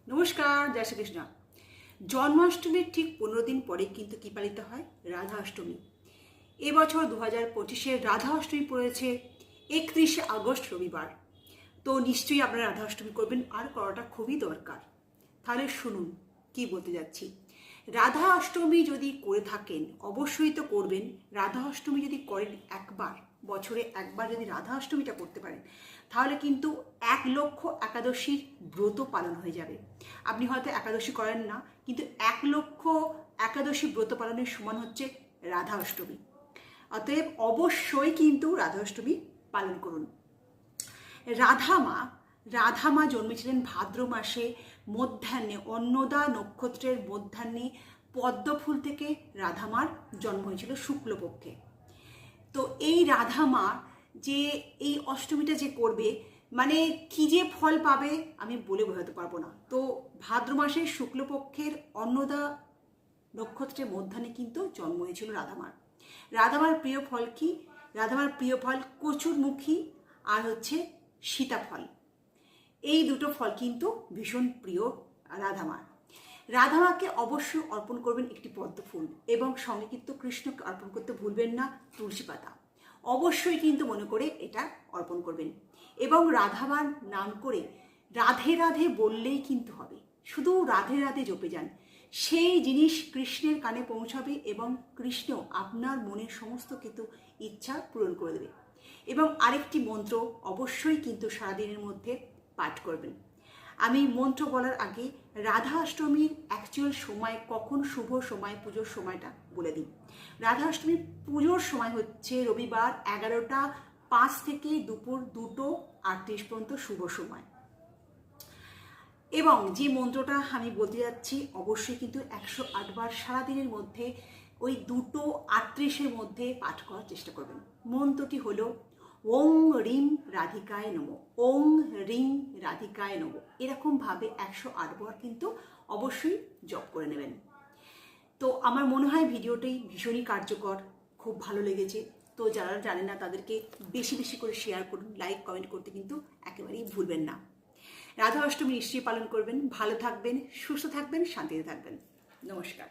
নমস্কার, জয় শ্রীকৃষ্ণ। জন্মাষ্টমীর ঠিক 15 দিন পরে কিন্তু কি পালিত হয়? রাধা অষ্টমী। এবছর 2025-এর রাধা অষ্টমী পড়েছে 31শে আগস্ট রবিবার। তো নিশ্চয়ই আপনারা রাধা অষ্টমী করবেন, আর করাটা খুবই দরকার। তাহলে শুনুন কি বলতে যাচ্ছি। রাধা অষ্টমী যদি করে থাকেন অবশ্যই তো করবেন। রাধা অষ্টমী যদি করেন একবার, বছরে একবার যদি রাধা অষ্টমীটা করতে পারেন, তাহলে কিন্তু 1 লক্ষ একাদশীর ব্রত পালন হয়ে যাবে। আপনি হয়তো একাদশী করেন না, কিন্তু 1 লক্ষ একাদশী ব্রত পালনের সমান হচ্ছে রাধা অষ্টমী। অতএব অবশ্যই কিন্তু রাধা অষ্টমী পালন করুন। রাধা মা জন্মেছিলেন ভাদ্র মাসে মধ্যাহ্নে, অন্নদা নক্ষত্রের মধ্যাহ্নে পদ্মফুল থেকে রাধামার জন্ম হয়েছিল শুক্লপক্ষে। তো এই রাধা মা যে এই অষ্টমীটা যে করবে, মানে কি যে ফল পাবে আমি বলে বোঝাতে পারবো না। তো ভাদ্র মাসের শুক্লপক্ষের অন্নদা নক্ষত্রের মধ্যাহ্নে কিন্তু জন্ম হয়েছিল রাধামার। রাধামার প্রিয় ফল কি? রাধামার প্রিয় ফল কচুরমুখী আর হচ্ছে সীতাফল। এই দুটো ফল কিন্তু ভীষণ প্রিয় রাধামার। রাধামাকে অবশ্যই অর্পণ করবেন একটি পদ্ম ফুল, এবং সঙ্গে কিন্তু কৃষ্ণকে অর্পণ করতে ভুলবেন না তুলসী পাতা। অবশ্যই কিন্তু মনে করে এটা অর্পণ করবেন, এবং রাধামার নাম করে রাধে রাধে বললেই কিন্তু হবে। শুধু রাধে রাধে জপে যান, সেই জিনিস কৃষ্ণের কানে পৌঁছাবে এবং কৃষ্ণ আপনার মনের সমস্ত কিন্তু ইচ্ছা পূরণ করে দেবে। এবং আরেকটি মন্ত্র অবশ্যই কিন্তু সারাদিনের মধ্যে পাঠ করবেন। আমি মন্ত্র বলার আগে রাধা অষ্টমীর অ্যাকচুয়াল সময় কখন, শুভ সময়, পুজোর সময়টা বলে দিই। রাধা অষ্টমীর পুজোর সময় হচ্ছে রবিবার 11টা 5 থেকে দুপুর 2টো 38 পর্যন্ত শুভ সময়। এবং যে মন্ত্রটা আমি বলতে যাচ্ছি অবশ্যই কিন্তু 108 বার সারাদিনের মধ্যে ওই 2টো 38-এর মধ্যে পাঠ করার চেষ্টা করবেন। মন্ত্রটি হলো ওং রিং রাধিকায় নমঃ, ওং রিং রাধিকায় নমঃ। এরকমভাবে 108 বার কিন্তু অবশ্যই জপ করে নেবেন। তো আমার মনে হয় ভিডিওটি ভীষণই কার্যকর, খুব ভালো লেগেছে। তো যারা জানে না তাদেরকে বেশি বেশি করে শেয়ার করুন, লাইক কমেন্ট করতে কিন্তু একেবারেই ভুলবেন না। রাধা অষ্টমী নিশ্চয়ই পালন করবেন। ভালো থাকবেন, সুস্থ থাকবেন, শান্তিতে থাকবেন। নমস্কার।